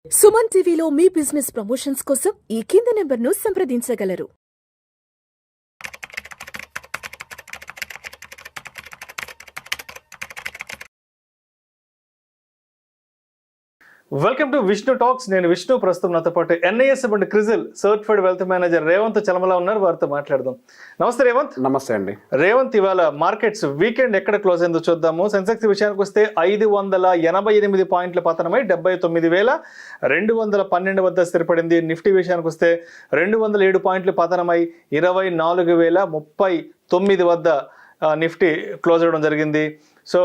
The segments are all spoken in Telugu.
సుమన్ టీవీలో మీ బిజినెస్ ప్రమోషన్స్ కోసం ఈ కింది నెంబర్ను సంప్రదించగలరు. Welcome to Vishnu talks. నేను విష్ణు. ప్రస్తుతం నాతో పాటు NIS and CRISIL certified wealth manager Revanth Chalamala ఉన్నారు. వారితో మాట్లాడదాం. నమస్తే రేవంత్. నమస్తే అండి. రేవంత్, ఇవాళ మార్కెట్స్ వీకెండ్ ఎక్కడ క్లోజ్ అయిందో చూద్దాము. సెన్సెక్స్ విషయానికి వస్తే 588 పాయింట్ల పతనమై 79,212 వద్ద స్థిరపడింది. నిఫ్టీ విషయానికి వస్తే 207 పాయింట్లు పతనమై 24,039 వద్ద నిఫ్టీ క్లోజ్ అవ్వడం జరిగింది. సో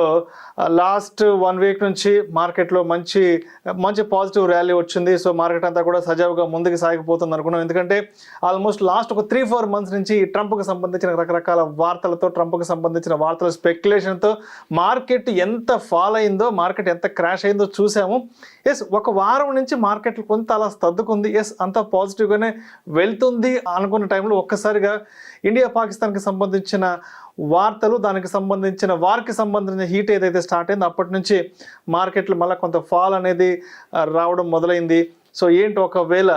లాస్ట్ 1 వీక్ నుంచి మార్కెట్లో మంచి పాజిటివ్ ర్యాలీ వచ్చింది. సో మార్కెట్ అంతా కూడా సజావుగా ముందుకు సాగిపోతుంది అనుకున్నాం. ఎందుకంటే ఆల్మోస్ట్ లాస్ట్ ఒక 3-4 మంత్స్ నుంచి ట్రంప్కి సంబంధించిన రకరకాల వార్తలతో, ట్రంప్కి సంబంధించిన వార్తల స్పెక్యులేషన్తో మార్కెట్ ఎంత ఫాల్ అయిందో, మార్కెట్ ఎంత క్రాష్ అయిందో చూసాము. ఎస్, ఒక వారం నుంచి మార్కెట్ కొంత అలా సర్దుకుంది. ఎస్, అంత పాజిటివ్గానే వెళ్తుంది అనుకున్న టైంలో ఒక్కసారిగా ఇండియా పాకిస్తాన్కి సంబంధించిన వార్తలు, దానికి సంబంధించిన వార్కి సంబంధించిన హీట్ ఏదైతే స్టార్ట్ అయిందో అప్పటి నుంచి మార్కెట్లు మళ్ళీ కొంత ఫాల్ అనేది రావడం మొదలైంది. సో ఏంటి, ఒకవేళ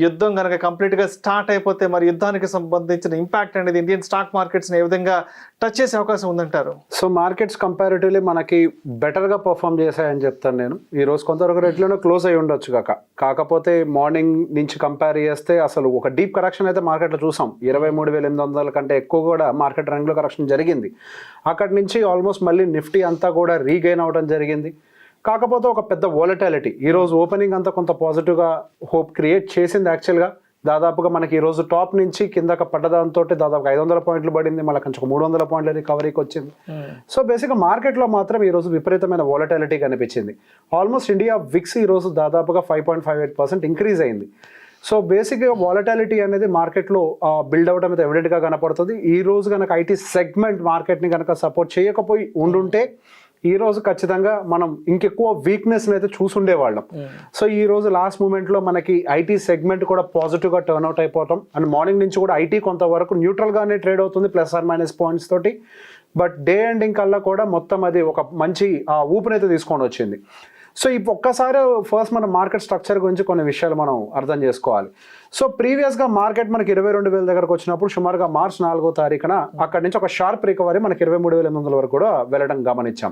యుద్ధం కనుక కంప్లీట్గా స్టార్ట్ అయిపోతే మరి యుద్ధానికి సంబంధించిన ఇంపాక్ట్ అనేది ఇండియన్ స్టాక్ మార్కెట్స్ని ఏ విధంగా టచ్ చేసే అవకాశం ఉందంటారు? సో మార్కెట్స్ కంపారిటివ్లీ మనకి బెటర్గా పర్ఫామ్ చేశాయని చెప్తాను నేను. ఈరోజు కొంతవరకు రేట్లోనే క్లోజ్ అయి ఉండొచ్చు కాకపోతే మార్నింగ్ నుంచి కంపేర్ చేస్తే అసలు ఒక డీప్ కరెక్షన్ అయితే మార్కెట్లో చూసాం. 23,800 కంటే ఎక్కువ కూడా మార్కెట్ రంగులో కరెక్షన్ జరిగింది. అక్కడి నుంచి ఆల్మోస్ట్ మళ్ళీ నిఫ్టీ అంతా కూడా రీగెయిన్ అవ్వడం జరిగింది. కాకపోతే ఒక పెద్ద వోలటాలిటీ ఈరోజు ఓపెనింగ్ అంతా కొంత పాజిటివ్గా హోప్ క్రియేట్ చేసింది. యాక్చువల్గా దాదాపుగా మనకి ఈరోజు టాప్ నుంచి కిందక పడ్డదాంతో దాదాపు 500 పాయింట్లు పడింది. మళ్ళీ కొంచెం 300 పాయింట్ల రికవరీకి వచ్చింది. సో బేసిక్గా మార్కెట్లో మాత్రం ఈరోజు విపరీతమైన వోలటాలిటీ కనిపించింది. ఆల్మోస్ట్ ఇండియా విక్స్ ఈరోజు దాదాపుగా 5.58% ఇంక్రీజ్ అయింది. సో బేసిక్గా వాలటాలిటీ అనేది మార్కెట్లో బిల్డ్ అవడం అయితే ఎవిడెంట్గా కనపడుతుంది. ఈ రోజు కనుక ఐటీ సెగ్మెంట్ మార్కెట్ని కనుక సపోర్ట్ చేయకపోయి ఉండుంటే ఈ రోజు ఖచ్చితంగా మనం ఇంకెక్కువ వీక్నెస్ని అయితే చూసుండేవాళ్ళం. సో ఈ రోజు లాస్ట్ మూమెంట్లో మనకి ఐటీ సెగ్మెంట్ కూడా పాజిటివ్గా టర్న్అవుట్ అయిపోవటం, అండ్ మార్నింగ్ నుంచి కూడా ఐటీ కొంతవరకు న్యూట్రల్గానే ట్రేడ్ అవుతుంది +or- పాయింట్స్ తోటి. బట్ డే ఎండింగ్ కల్లా కూడా మొత్తం అది ఒక మంచి ఊపునైతే తీసుకొని వచ్చింది. సో ఇప్పుడు ఒక్కసారి ఫస్ట్ మన మార్కెట్ స్ట్రక్చర్ గురించి కొన్ని విషయాలు మనం అర్థం చేసుకోవాలి. సో ప్రీవియస్గా మార్కెట్ మనకి 22,000 దగ్గరకు వచ్చినప్పుడు సుమారుగా మార్చ్ 4వ తారీఖున అక్కడి నుంచి ఒక షార్ప్ రికవరీ మనకి 23,800 వరకు కూడా వెళ్ళడం గమనించాం.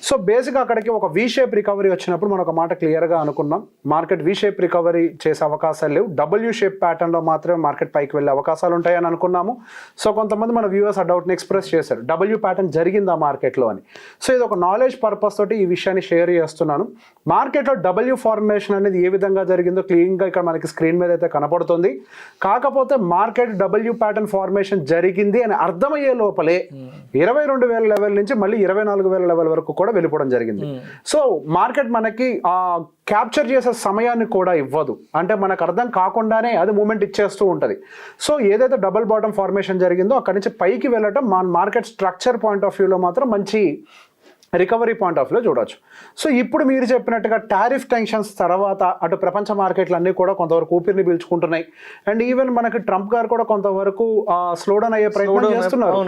సో బేసిక్గా అక్కడికి ఒక వి షేప్ రికవరీ వచ్చినప్పుడు మనం ఒక మాట క్లియర్గా అనుకున్నాం, మార్కెట్ వి షేప్ రికవరీ చేసే అవకాశాలు లేవు, డబ్ల్యూ షేప్ ప్యాటర్న్లో మాత్రమే మార్కెట్ పైకి వెళ్ళే అవకాశాలు ఉంటాయని అనుకున్నాము. సో కొంతమంది మన వ్యూవర్స్ ఆ డౌట్ని ఎక్స్ప్రెస్ చేశారు, డబ్ల్యూ ప్యాటర్న్ జరిగిందా మార్కెట్లో అని. సో ఇది ఒక నాలెడ్జ్ పర్పస్ తోటి ఈ విషయాన్ని షేర్ చేస్తున్నాను. మార్కెట్లో డబ్ల్యూ ఫార్మేషన్ అనేది ఏ విధంగా జరిగిందో క్లీన్గా ఇక్కడ మనకి స్క్రీన్ మీద అయితే కనపడుతుంది. కాకపోతే మార్కెట్ డబ్ల్యూ ప్యాటర్న్ ఫార్మేషన్ జరిగింది అని అర్థమయ్యే లోపలే 22,000 లెవెల్ నుంచి మళ్ళీ 24,000 లెవెల్ వరకు కూడా వెళ్ళిపోవడం జరిగింది. సో మార్కెట్ మనకి క్యాప్చర్ చేసే సమయాన్ని కూడా ఇవ్వదు, అంటే మనకు అర్థం కాకుండానే అది మూమెంట్ ఇచ్చేస్తూ ఉంటుంది. సో ఏదైతే డబుల్ బాటమ్ ఫార్మేషన్ జరిగిందో అక్కడి నుంచి పైకి వెళ్ళటం మార్కెట్ స్ట్రక్చర్ పాయింట్ ఆఫ్ వ్యూలో మాత్రం మంచి రికవరీ పాయింట్ ఆఫ్ వ్యూలో చూడవచ్చు. సో ఇప్పుడు మీరు చెప్పినట్టుగా టారిఫ్ టెన్షన్స్ తర్వాత అటు ప్రపంచ మార్కెట్లు అన్నీ కూడా కొంతవరకు ఊపిరిని పీల్చుకుంటున్నాయి. అండ్ ఈవెన్ మనకి ట్రంప్ గారు కూడా కొంతవరకు స్లోడౌన్ అయ్యే ప్రయత్నం చేస్తున్నారు.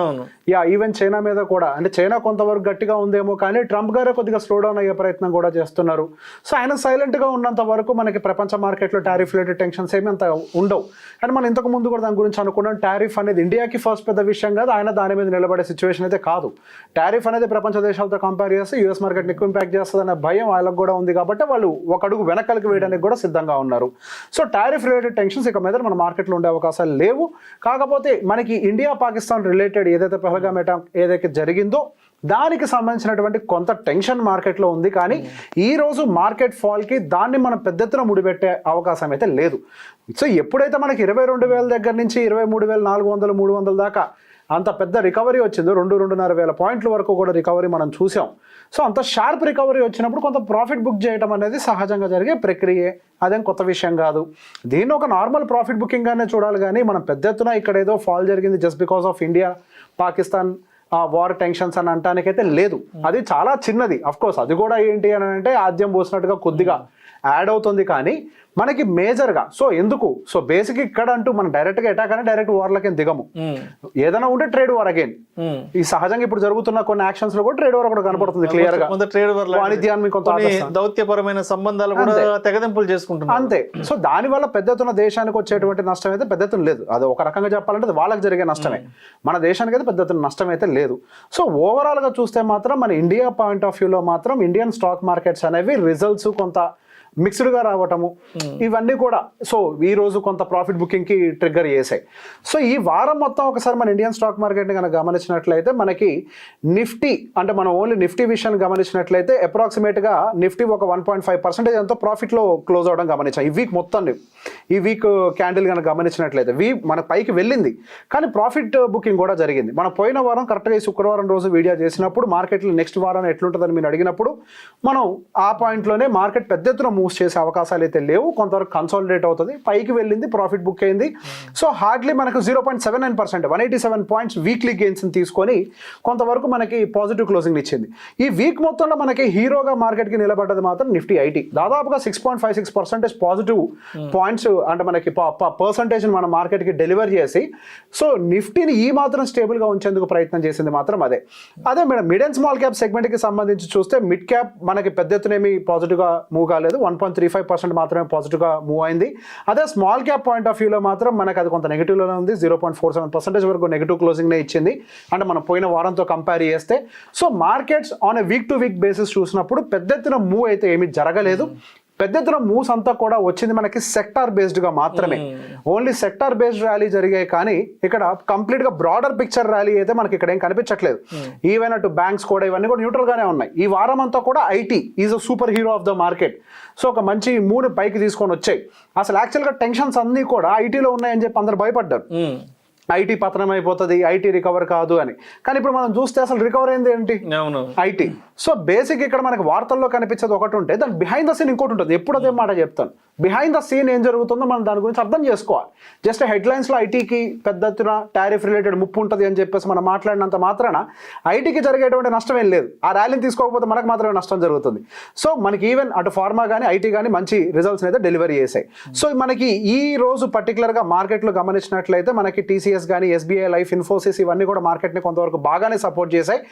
ఈవెన్ చైనా మీద కూడా, అంటే చైనా కొంతవరకు గట్టిగా ఉందేమో కానీ ట్రంప్ గారే కొద్దిగా స్లోడౌన్ అయ్యే ప్రయత్నం కూడా చేస్తున్నారు. సో ఆయన సైలెంట్గా ఉన్నంత వరకు మనకి ప్రపంచ మార్కెట్లో టారిఫ్ రిలేటెడ్ టెన్షన్స్ ఏమి అంత ఉండవు. అండ్ మనం ఇంతకు ముందు కూడా దాని గురించి అనుకున్నాం, టారిఫ్ అనేది ఇండియాకి ఫస్ట్ పెద్ద విషయం కాదు, ఆయన దాని మీద నిలబడే సిచ్యువేషన్ అయితే కాదు. టారిఫ్ అనేది ప్రపంచ దేశాలతో కంపేర్ చేస్తే యూఎస్ మార్కెట్ని ఎక్కువ ఇంపాక్ట్ చేస్తుందనే భయం వాళ్ళకు కూడా ఉంది కాబట్టి వాళ్ళు ఒక అడుగు వెనకాలకి వేయడానికి కూడా సిద్ధంగా ఉన్నారు. సో టారిఫ్ రిలేటెడ్ టెన్షన్స్ ఇక మీద మన మార్కెట్లో ఉండే అవకాశాలు లేవు. కాకపోతే మనకి ఇండియా పాకిస్తాన్ రిలేటెడ్ ఏదైతే పహల్గామ్ అటాక్ ఏదైతే జరిగిందో దానికి సంబంధించినటువంటి కొంత టెన్షన్ మార్కెట్లో ఉంది. కానీ ఈరోజు మార్కెట్ ఫాల్కి దాన్ని మనం పెద్ద ఎత్తున ముడిపెట్టే అవకాశం అయితే లేదు. సో ఎప్పుడైతే మనకి 22,000 దగ్గర నుంచి 23,400, 300 దాకా అంత పెద్ద రికవరీ వచ్చిందో, 2,500 పాయింట్ల వరకు కూడా రికవరీ మనం చూసాం. సో అంత షార్ప్ రికవరీ వచ్చినప్పుడు కొంత ప్రాఫిట్ బుక్ చేయడం అనేది సహజంగా జరిగే ప్రక్రియే, అదేం కొత్త విషయం కాదు. దీన్ని ఒక నార్మల్ ప్రాఫిట్ బుకింగ్గానే చూడాలి. కానీ మనం పెద్ద ఎత్తున ఇక్కడ ఏదో ఫాల్ జరిగింది just because of India Pakistan war tensions అని అంటానికైతే లేదు. అది చాలా చిన్నది. అఫ్కోర్స్ అది కూడా ఏంటి అని అంటే ఆద్యం పోసినట్టుగా కొద్దిగా యాడ్ అవుతుంది కానీ మనకి మేజర్గా సో ఎందుకు సో బేసిక్ ఇక్కడ అంటూ మనం డైరెక్ట్గా అటాక్ అని డైరెక్ట్ వార్లకి దిగము. ఏదైనా ఉంటే ట్రేడ్ వార్ అగైన్ ఈ సహజంగా ఇప్పుడు జరుగుతున్న కొన్ని యాక్షన్స్ లో కూడా ట్రేడ్ వార్ కూడా కనపడుతుంది క్లియర్ గా. ట్రేడ్ వార్ వాణిజ్యాన్ని కొంత దౌత్యపరమైన సంబంధాలు కూడా తెగదింపులు చేసుకుంటున్నారు అంతే. సో దాని వల్ల పెద్ద ఎత్తున దేశానికి వచ్చేటువంటి నష్టం అయితే పెద్ద ఎత్తున లేదు. అది ఒక రకంగా చెప్పాలంటే అది వాళ్ళకి జరిగే నష్టమే, మన దేశానికి అయితే పెద్ద ఎత్తున నష్టం అయితే లేదు. సో ఓవరాల్ గా చూస్తే మాత్రం మన ఇండియా పాయింట్ ఆఫ్ వ్యూలో మాత్రం ఇండియన్ స్టాక్ మార్కెట్స్ అనేవి రిజల్ట్స్ కొంత మిక్స్డ్గా రావటము ఇవన్నీ కూడా సో ఈ రోజు కొంత ప్రాఫిట్ బుకింగ్కి ట్రిగ్గర్ చేసాయి. సో ఈ వారం మొత్తం ఒకసారి మన ఇండియన్ స్టాక్ మార్కెట్ని కనుక గమనించినట్లయితే మనకి నిఫ్టీ అంటే మనం ఓన్లీ నిఫ్టీ విషయాన్ని గమనించినట్లయితే అప్రాక్సిమేట్గా నిఫ్టీ ఒక 1.5% ఎంతో ప్రాఫిట్లో క్లోజ్ అవడం గమనించాం ఈ వీక్ మొత్తం. ఈ వీక్ క్యాండిల్ కనుక గమనించినట్లయితే మన పైకి వెళ్ళింది కానీ ప్రాఫిట్ బుకింగ్ కూడా జరిగింది. మనం పోయిన వారం కరెక్ట్గా ఈ శుక్రవారం రోజు వీడియో చేసినప్పుడు మార్కెట్లో నెక్స్ట్ వారం ఎట్లుంటుందని మీరు అడిగినప్పుడు మనం ఆ పాయింట్లోనే మార్కెట్ పెద్ద ఎత్తున మూవ్స్ చేసే అవకాశాలు అయితే లేవు, కొంతవరకు కన్సాలిడేట్ అవుతుంది, పైకి వెళ్ళింది, ప్రాఫిట్ బుక్ అయింది. సో హార్డ్లీ మనకు 0.79% 187 పాయింట్స్ వీక్లీ గెయిన్స్ తీసుకొని కొంతవరకు మనకి పాజిటివ్ క్లోజింగ్ ఇచ్చింది. ఈ వీక్ మొత్తంలో మనకి హీరోగా మార్కెట్కి నిలబడ్డది మాత్రం నిఫ్టీ ఐటీ దాదాపుగా 6.56% పాజిటివ్ పాయింట్స్ అంటే మనకి పర్సంటేజ్ మన మార్కెట్కి డెలివర్ చేసి సో నిఫ్టీని ఈ మాత్రం స్టేబుల్గా ఉంచేందుకు ప్రయత్నం చేసింది మాత్రం అదే madam. Mid and small cap సెగ్మెంట్కి సంబంధించి చూస్తే మిడ్ క్యాప్ మనకి పెద్ద ఎత్తునేమి పాజిటివ్గా మూవ్ కాలేదు, 1.35% మాత్రమే పాజిటివ్గా మూవ్ అయింది. అదే స్మాల్ క్యాప్ పాయింట్ ఆఫ్ వ్యూలో మాత్రం మనకు అది కొంత నెగిటివ్లోనే ఉంది, 0.47% వరకు నెగిటివ్ క్లోజింగ్నే ఇచ్చింది అంటే మనం పోయిన వారంతో కంపేర్ చేస్తే. So markets on a week to week basis చూసినప్పుడు పెద్ద ఎత్తున మూవ్ అయితే ఏమీ జరగలేదు. పెద్ద ఎత్తున మూవ్స్ అంతా కూడా వచ్చింది మనకి సెక్టార్ బేస్డ్గా మాత్రమే, ఓన్లీ సెక్టార్ బేస్డ్ ర్యాలీ జరిగాయి కానీ ఇక్కడ కంప్లీట్గా బ్రాడర్ పిక్చర్ ర్యాలీ అయితే మనకి ఇక్కడ ఏం కనిపించట్లేదు. ఈవెన్ అటు బ్యాంక్స్ కూడా ఇవన్నీ కూడా న్యూట్రల్గానే ఉన్నాయి. ఈ వారం అంతా కూడా IT is a super hero of the market. So ఒక మంచి మూడు పైకి తీసుకొని వచ్చాయి. అసలు యాక్చువల్గా టెన్షన్స్ అన్నీ కూడా ఐటీలో ఉన్నాయని చెప్పి అందరు భయపడ్డారు, ఐటీ పతనం అయిపోతుంది, ఐటీ రికవర్ కాదు అని. కానీ ఇప్పుడు మనం చూస్తే అసలు రికవర్ అయింది ఏంటి ఐటీ. సో బేసిక్ ఇక్కడ మనకి వార్తల్లో కనిపించేది ఒకటి ఉంటే దాని బిహైండ్ ద సీన్ ఇంకోటి ఉంటుంది. ఎప్పుడు అదే మాట చెప్తాను, బిహైండ్ ద సీన్ ఏం జరుగుతుందో మనం దాని గురించి అర్థం చేసుకోవాలి. జస్ట్ హెడ్లైన్స్లో ఐటీకి పెద్ద ఎత్తున టారిఫ్ రిలేటెడ్ ముప్పు ఉంటుంది అని చెప్పేసి మనం మాట్లాడినంత మాత్రాన ఐటీకి జరిగేటువంటి నష్టం ఏం లేదు. ఆ ర్యాలీని తీసుకోకపోతే మనకు మాత్రమే నష్టం జరుగుతుంది. సో మనకి ఈవెన్ అటు ఫార్మా కానీ ఐటీ కానీ మంచి రిజల్ట్స్ అయితే డెలివరీ చేశాయి. సో మనకి ఈ రోజు పర్టికులర్గా మార్కెట్లో గమనించినట్లయితే మనకి టీసీఎస్ కానీ ఎస్బీఐ లైఫ్, ఇన్ఫోసిస్ ఇవన్నీ కూడా మార్కెట్ని కొంతవరకు బాగానే సపోర్ట్ చేశాయి.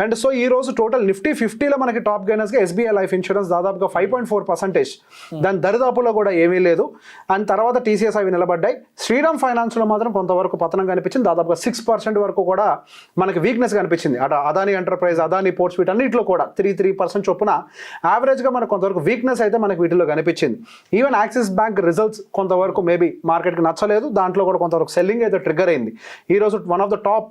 అండ్ సో ఈ రోజు టోటల్ నిఫ్టీ 50లో మనకి టాప్ గైనర్స్గా ఎస్బీఐ లైఫ్ ఇన్సూరెన్స్ దాదాపుగా 5.4%, దాని దరిదాపులో కూడా ఏమీ లేదు. అండ్ తర్వాత టీసీఎస్ అవి నిలబడ్డాయి. శ్రీరామ్ ఫైనాన్స్లో మాత్రం కొంతవరకు పతనం కనిపించింది, దాదాపుగా 6% వరకు కూడా మనకి వీక్నెస్ కనిపించింది. అటు అదాని ఎంటర్ప్రైజ్, అదాని పోర్ట్స్ వీటన్నిటిలో కూడా 3% చొప్పున యావరేజ్గా మనకు కొంతవరకు వీక్నెస్ అయితే మనకి వీటిలో కనిపించింది. ఈవెన్ యాక్సిస్ బ్యాంక్ రిజల్ట్స్ కొంతవరకు మేబీ మార్కెట్కి నచ్చలేదు, దాంట్లో కూడా కొంతవరకు సెల్లింగ్ అయితే ట్రిగ్గర్ అయింది. ఈ రోజు one of the top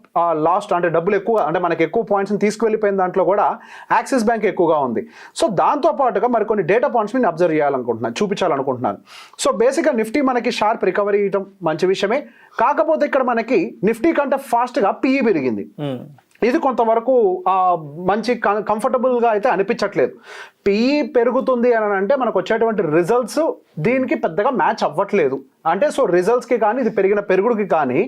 last అంటే డబ్బులు ఎక్కువ అంటే మనకి ఎక్కువ పాయింట్స్ని తీసుకువెళ్ళిపోయిన దాంట్లో కూడా యాక్సిస్ బ్యాంక్ ఎక్కువగా ఉంది. సో దాంతో పాటుగా మరి కొన్ని డేటా పాయింట్స్ నేను అబ్జర్వ్ చేయాలనుకుంటున్నాను, చూపించాలనుకుంటున్నాను. సో బేసిక్గా నిఫ్టీ మనకి షార్ప్ రికవరీ ఇవ్వడం మంచి విషయమే. కాకపోతే ఇక్కడ మనకి నిఫ్టీ కంటే ఫాస్ట్గా పిఈ పెరిగింది. ఇది కొంతవరకు మంచి కంఫర్టబుల్గా అయితే అనిపించట్లేదు. పిఈ పెరుగుతుంది అని అంటే మనకు వచ్చేటువంటి రిజల్ట్స్ దీనికి పెద్దగా మ్యాచ్ అవ్వట్లేదు. అంటే సో రిజల్ట్స్కి కానీ ఇది పెరిగిన పెరుగుడికి కానీ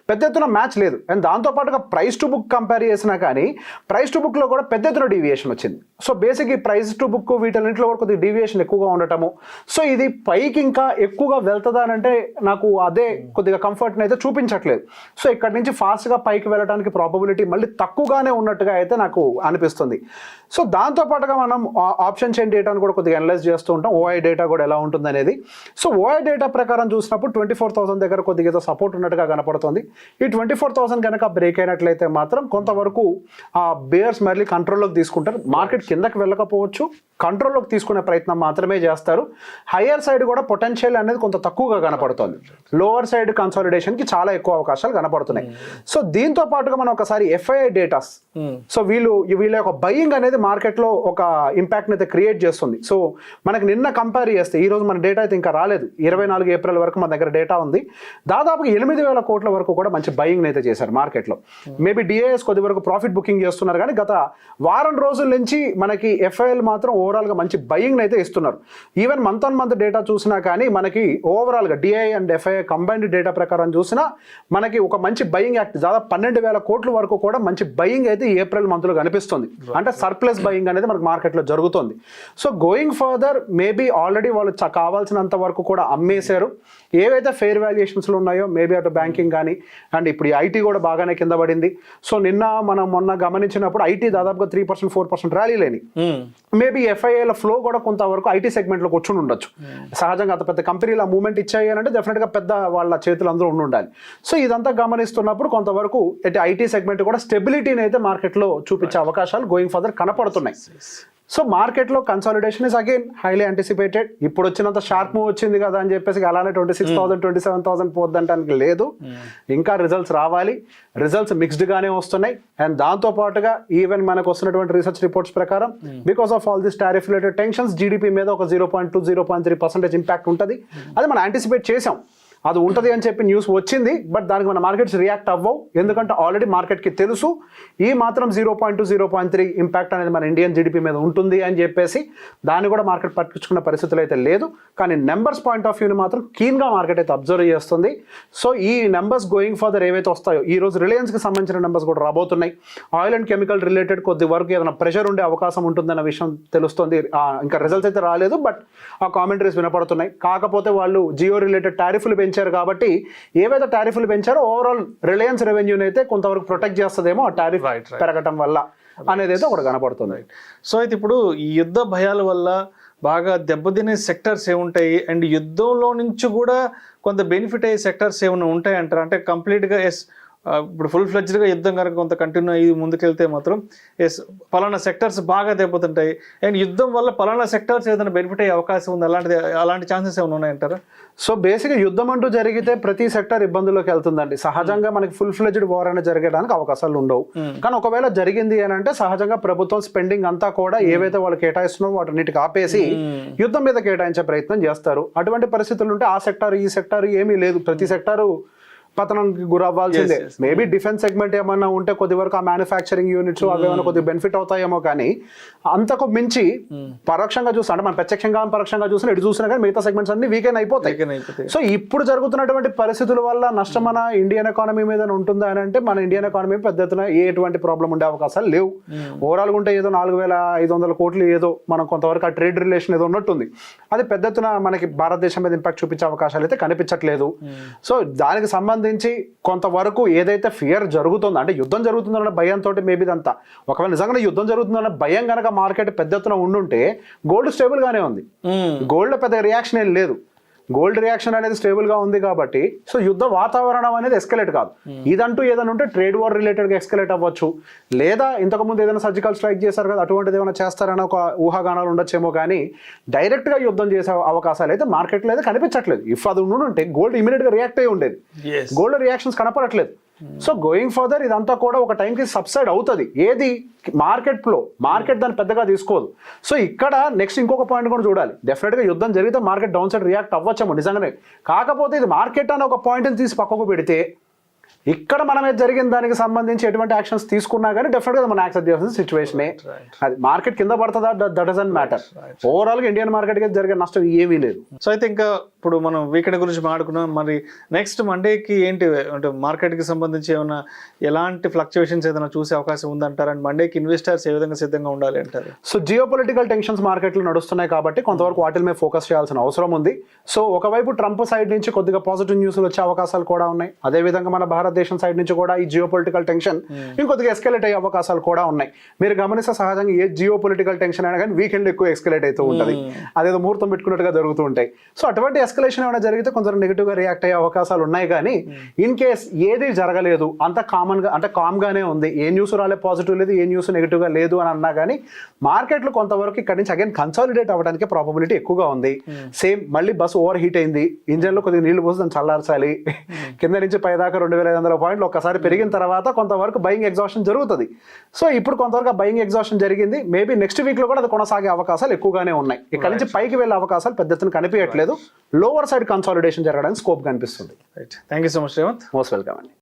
పెద్ద ఎత్తున మ్యాచ్ లేదు. అండ్ దాంతోపాటుగా ప్రైస్ టు బుక్ కంపేర్ చేసినా కానీ ప్రైస్ టు బుక్లో కూడా పెద్ద ఎత్తున డీవియేషన్ వచ్చింది. సో బేసిక్ ఈ ప్రైస్ టు బుక్ వీటన్నింటిలో కూడా కొద్దిగా డీవియేషన్ ఎక్కువగా ఉండటము. సో ఇది పైకి ఇంకా ఎక్కువగా వెళ్తుందా అని అంటే నాకు అదే కొద్దిగా కంఫర్ట్ని అయితే చూపించట్లేదు. సో ఇక్కడ నుంచి ఫాస్ట్గా పైకి వెళ్ళడానికి ప్రాబబిలిటీ మళ్ళీ తక్కువగానే ఉన్నట్టుగా అయితే నాకు అనిపిస్తుంది. సో దాంతోపాటుగా మనం ఆప్షన్ చైన్ డేటాను కూడా కొద్దిగా అనలైజ్ చేస్తూ ఉంటాం, ఓఐ డేటా కూడా ఎలా ఉంటుంది అనేది. సో ఓఐ డేటా ప్రకారం చూసినప్పుడు 24,000 దగ్గర కొద్దిగా ఏదో సపోర్ట్ ఉన్నట్టుగా కనపడుతుంది. ఈ 24,000 కనుక బ్రేక్ అయినట్లయితే మాత్రం కొంతవరకు ఆ బేర్స్ మళ్ళీ కంట్రోల్లోకి తీసుకుంటారు. మార్కెట్ కిందకి వెళ్ళకపోవచ్చు, కంట్రోల్లోకి తీసుకునే ప్రయత్నం మాత్రమే చేస్తారు. హయ్యర్ సైడ్ కూడా పొటెన్షియల్ అనేది కొంత తక్కువగా కనపడుతుంది, లోవర్ సైడ్ కన్సాలిడేషన్కి చాలా ఎక్కువ అవకాశాలు కనపడుతున్నాయి. సో దీంతో పాటుగా మనం ఒకసారి ఎఫ్ఐఐ డేటాస్, సో వీళ్ళ యొక్క బయింగ్ అనేది మార్కెట్లో ఒక ఇంపాక్ట్ని అయితే క్రియేట్ చేస్తుంది. సో మనకి నిన్న కంపేర్ చేస్తే ఈ రోజు మన డేటా అయితే ఇంకా రాలేదు, 24 ఏప్రిల్ వరకు మన దగ్గర డేటా ఉంది. దాదాపుగా 8,000 కోట్ల వరకు కూడా మంచి బయింగ్ అయితే చేశారు మార్కెట్లో. మేబీ డిఐఎస్ కొద్ది వరకు ప్రాఫిట్ బుకింగ్ చేస్తున్నారు కానీ గత వారం రోజుల నుంచి మనకి ఎఫ్ఐఎల్ మాత్రం ఓవరాల్గా మంచి బయింగ్ అయితే ఇస్తున్నారు. Even month on month data చూసినా కానీ మనకి ఓవరాల్గా DI and FII combined data ప్రకారం చూసినా మనకి ఒక మంచి బయింగ్ యాక్ట్ దాదాపు 12,000 కోట్ల వరకు కూడా మంచి బయింగ్ అయితే ఏప్రిల్ మంత్లో కనిపిస్తుంది. అంటే సర్ప్లస్ బయింగ్ అనేది మనకి మార్కెట్లో జరుగుతుంది. కనపడుతుంది. So going further maybe already వాళ్ళు కావాల్సినంత వరకు కూడా అమ్మేశారు. ఏవైతే ఫెయిర్ వాల్యుయేషన్స్లో ఉన్నాయో మేబీ అటు బ్యాంకింగ్ కానీ అండ్ ఇప్పుడు ఐటీ కూడా బాగానే కింద పడింది. సో మనం మొన్న గమనించినప్పుడు ఐటీ దాదాపుగా 3% 4% ర్యాలీ లేని మేబీ ఎఫ్ఐఏల ఫ్లో కూడా కొంతవరకు ఐటీ సెగ్మెంట్లోకి వచ్చి ఉండొచ్చు. సహజంగా అంత పెద్ద కంపెనీలు ఆ మూవ్మెంట్ ఇచ్చాయి అంటే డెఫినెట్గా పెద్ద వాళ్ళ చేతులు అందరూ ఉండాలి. సో ఇదంతా గమనిస్తున్నప్పుడు కొంతవరకు అయితే ఐటీ సెగ్మెంట్ కూడా స్టెబిలిటీని అయితే మార్కెట్లో చూపించే అవకాశాలు గోయింగ్ ఫర్దర్ కనపడుతున్నాయి. సో మార్కెట్లో consolidation is again highly anticipated. ఇప్పుడు వచ్చినంత షార్ప్ మూవ్ వచ్చింది కదా అని చెప్పేసి అలానే 26,000 27,000 పోద్దంటానికి లేదు. ఇంకా రిజల్ట్స్ రావాలి. రిజల్ట్స్ మిక్స్డ్గానే వస్తున్నాయి. అండ్ దాంతో పాటుగా ఈవెన్ మనకు వస్తున్నటువంటి రీసెర్చ్ రిపోర్ట్స్ ప్రకారం because of all this tariff related tensions GDP మీద ఒక 0.2 0.3% ఇంపాక్ట్ ఉంటుంది. అది మనం యాంటిసిపేట్ చేసాం. అది ఉంటుంది అని చెప్పి న్యూస్ వచ్చింది. బట్ దానికి మన మార్కెట్స్ రియాక్ట్ అవ్వవు. ఎందుకంటే ఆల్రెడీ మార్కెట్కి తెలుసు ఈ మాత్రం 0.2 0.3 ఇంపాక్ట్ అనేది మన ఇండియన్ జీడిపి మీద ఉంటుంది అని చెప్పేసి దాన్ని కూడా మార్కెట్ పట్టించుకున్న పరిస్థితులు అయితే లేదు. కానీ నెంబర్స్ పాయింట్ ఆఫ్ వ్యూని మాత్రం కీన్గా మార్కెట్ అయితే అబ్జర్వ్ చేస్తుంది. సో ఈ నెంబర్స్ గోయింగ్ ఫర్దర్ ఏవైతే వస్తాయో ఈ రోజు రిలయన్స్కి సంబంధించిన నెంబర్స్ కూడా రాబోతున్నాయి. ఆయిల్ అండ్ కెమికల్ రిలేటెడ్ కొద్ది వరకు ఏదైనా ప్రెషర్ ఉండే అవకాశం ఉంటుందన్న విషయం తెలుస్తుంది. ఇంకా రిజల్ట్స్ అయితే రాలేదు బట్ ఆ కామెంటరీస్ వినపడుతున్నాయి. కాకపోతే వాళ్ళు జియో రిలేటెడ్ టారిఫ్లు పెంచారు కాబట్టి ఏవైతే టారిఫ్లు పెంచారో ఓవరాల్ రిలయన్స్ రెవెన్యూని అయితే కొంతవరకు ప్రొటెక్ట్ చేస్తుందేమో ఆ టారిఫ్ పెరగటం వల్ల అనేది అయితే ఒకటి కనపడుతుంది. సో అయితే ఇప్పుడు ఈ యుద్ధ భయాల వల్ల బాగా దెబ్బతినే సెక్టర్స్ ఏముంటాయి అండ్ యుద్ధంలో నుంచి కూడా కొంత బెనిఫిట్ అయ్యే సెక్టర్స్ ఏమైనా ఉంటాయి అంటారు? అంటే కంప్లీట్గా ఇప్పుడు ఫుల్ ఫ్లెడ్జ్డ్గా యుద్ధం కనుక కొంత కంటిన్యూ అయ్యి ముందుకెళ్తే మాత్రం పలానా సెక్టర్స్ బాగా దెబ్బతింటాయి అండ్ యుద్ధం వల్ల పలానా సెక్టర్స్ ఏదైనా బెనిఫిట్ అయ్యే అవకాశం ఉంది, అలాంటి ఛాన్సెస్ ఏమైనా ఉన్నాయంటారా? సో బేసిక్గా యుద్ధం అంటూ జరిగితే ప్రతి సెక్టర్ ఇబ్బందుల్లోకి వెళ్తుందండి. సహజంగా మనకి ఫుల్ ఫ్లెడ్జ్డ్ వార్ అనేది జరగడానికి అవకాశాలు ఉండవు. కానీ ఒకవేళ జరిగింది అని అంటే సహజంగా ప్రభుత్వం స్పెండింగ్ అంతా కూడా ఏవైతే వాళ్ళు కేటాయిస్తున్నారో వాటిన్నిటికి ఆపేసి యుద్ధం మీద కేటాయించే ప్రయత్నం చేస్తారు. అటువంటి పరిస్థితులు ఉంటే ఆ సెక్టార్ ఈ సెక్టార్ ఏమీ లేదు, ప్రతి సెక్టారు పతనానికి గురవ్వాల్సిందే. మేబీ డిఫెన్స్ సెగ్మెంట్ ఏమన్నా ఉంటే కొద్ది వరకు ఆ మ్యానుఫ్యాక్చరింగ్ యూనిట్స్ అవి ఏమైనా కొద్దిగా బెనిఫిట్ అవుతాయేమో. కానీ అంతకు మించి పరోక్షంగా చూస్తే అంటే మనం ప్రత్యక్షంగా పరోక్షంగా చూసినా ఎటు చూసినా కానీ మిగతా సెగ్మెంట్స్ అన్ని వీకెన్ అయిపోతాయి. సో ఇప్పుడు జరుగుతున్నటువంటి పరిస్థితుల వల్ల నష్టం మన ఇండియన్ ఎకానమీ మీద ఉంటుందా అని అంటే మన ఇండియన్ ఎకానమీ పెద్ద ఎత్తున ఎటువంటి ప్రాబ్లం ఉండే అవకాశాలు లేవు. ఓవరాల్గా ఉంటే ఏదో 4,500 కోట్లు ఏదో మనం కొంతవరకు ఆ ట్రేడ్ రిలేషన్ ఏదో ఉన్నట్టుంది. అది పెద్ద ఎత్తున మనకి భారతదేశం మీద ఇంపాక్ట్ చూపించే అవకాశాలు అయితే కనిపించట్లేదు. సో దానికి సంబంధించి కొంతవరకు ఏదైతే ఫియర్ జరుగుతుందో అంటే యుద్ధం జరుగుతుందన్న భయంతో మేబీ ఇదంతా ఒకవేళ నిజంగా యుద్ధం జరుగుతుందన్న భయం కనుక మార్కెట్ పెద్ద ఎత్తున ఉండుంటే గోల్డ్ స్టేబుల్ గానే ఉంది. గోల్డ్ లో పెద్ద రియాక్షన్ ఏం లేదు. గోల్డ్ రియాక్షన్ అనేది స్టేబుల్ గా ఉంది కాబట్టి సో యుద్ధ వాతావరణం అనేది ఎస్కలేట్ కాదు. ఇదంటూ ఏదైనా ఉంటే ట్రేడ్ వార్ రిలేటెడ్ గా ఎస్కలేట్ అవ్వచ్చు, లేదా ఇంతకుముందు ఏదైనా సర్జికల్ స్ట్రైక్ చేశారు కదా అటువంటిది ఏమైనా చేస్తారని ఒక ఊహాగానాలు ఉండొచ్చేమో. కానీ డైరెక్ట్ గా యుద్ధం చేసే అవకాశాలు అయితే మార్కెట్లో అయితే కనిపించట్లేదు. ఇఫ్ అది ఉంటే గోల్డ్ ఇమీడియట్ గా రియాక్ట్ అయ్యి ఉండేది. గోల్డ్ రియాక్షన్స్ కనపడట్లేదు. సో గోయింగ్ ఫర్దర్ ఇదంతా కూడా ఒక టైంకి సబ్సైడ్ అవుతుంది. ఏది మార్కెట్ ఫ్లో, మార్కెట్ దాన్ని పెద్దగా తీసుకోదు. సో ఇక్కడ నెక్స్ట్ ఇంకొక పాయింట్ కూడా చూడాలి. డెఫినెట్గా యుద్ధం జరిగితే మార్కెట్ డౌన్ సైడ్ రియాక్ట్ అవ్వచ్చేమో నిజంగానే. కాకపోతే ఇది మార్కెట్ అని ఒక పాయింట్ని తీసి పక్కకు పెడితే ఇక్కడ మనమే జరిగిన దానికి సంబంధించి ఎటువంటి యాక్షన్స్ తీసుకున్నా కానీ డెఫినెట్గా మనం యాక్సెప్ట్ చేయాల్సిన సిచ్యువేషనే. అది మార్కెట్ కింద పడుతుందా దట్ డజంట్ మ్యాటర్. ఓవరాల్గా ఇండియన్ మార్కెట్కి జరిగే నష్టం ఏమీ లేదు. సో అయితే ఇంకా ఇప్పుడు మనం వీకెండ్ గురించి మాట్లాడుకున్నాం. మరి నెక్స్ట్ మండేకి ఏంటి అంటే మార్కెట్కి సంబంధించి ఏమైనా ఎలాంటి ఫ్లక్చువేషన్స్ ఏదైనా చూసే అవకాశం ఉందంటారు? అండ్ మండేకి ఇన్వెస్టర్స్ ఏ విధంగా సిద్ధంగా ఉండాలి అంటారు? సో జియో పొలిటికల్ టెన్షన్స్ మార్కెట్లో నడుస్తున్నాయి కాబట్టి కొంతవరకు వాటి మీద ఫోకస్ చేయాల్సిన అవసరం ఉంది. సో ఒకవైపు ట్రంప్ సైడ్ నుంచి కొద్దిగా పాజిటివ్ న్యూస్లు వచ్చే అవకాశాలు కూడా ఉన్నాయి. అదేవిధంగా మన భారతదేశం సైడ్ నుంచి కూడా ఈ జియో పొలిటికల్ టెన్షన్ ఇంకొద్దిగా ఎస్కలేట్ అయ్యే అవకాశాలు కూడా ఉన్నాయి. మీరు గమనిస్తే సహజంగా ఏ జియో పొలిటికల్ టెన్షన్ అయినా కానీ వీకెండ్ ఎక్కువ ఎస్కలేట్ అవుతూ ఉంటుంది. అదేదో ముహూర్తం పెట్టుకున్నట్టుగా జరుగుతూ ఉంటాయి. సో అటువంటి ఎస్కలేషన్ ఏమైనా జరిగితే కొంచెం నెగిటివ్ గా రియాక్ట్ అయ్యే అవకాశాలు ఉన్నాయి. కానీ ఇన్ కేస్ ఏది జరగలేదు అంత కామన్ గా అంటే కామ్ గానే ఉంది, ఏ న్యూస్ రాలే పాజిటివ్ లేదు, ఏ న్యూస్ నెగిటివ్ గా లేదు అని అన్నా కానీ మార్కెట్లు కొంతవరకు ఇక్కడ నుంచి అగైన్ కన్సాలిడేట్ అవ్వడానికి ప్రాబబిలిటీ ఎక్కువగా ఉంది. సేమ్ మళ్ళీ బస్ ఓవర్ హీట్ అయింది, ఇంజన్ లో కొద్దిగా నీళ్లు పోసి దాన్ని చల్లార్చాలి, కింద నుంచి పైదాకా 2,500 పాయింట్లు ఒక్కసారి పెరిగిన తర్వాత కొంతవరకు బయింగ్ ఎగ్జాషన్ జరుగుతుంది. సో ఇప్పుడు కొంతవరకు బయింగ్ ఎగ్జాషన్ జరిగింది. మేబీ నెక్స్ట్ వీక్ లో కూడా అది కొనసాగే అవకాశాలు ఎక్కువగానే ఉన్నాయి. ఇక్కడ నుంచి పైకి వెళ్ళే అవకాశాలు పెద్ద ఎత్తున కనిపించట్లేదు. లోవర్ సైడ్ కన్సాలిడేషన్ జరగడానికి స్కోప్ కనిపిస్తుంది. Thank you so much Revanth. Most welcome అండి.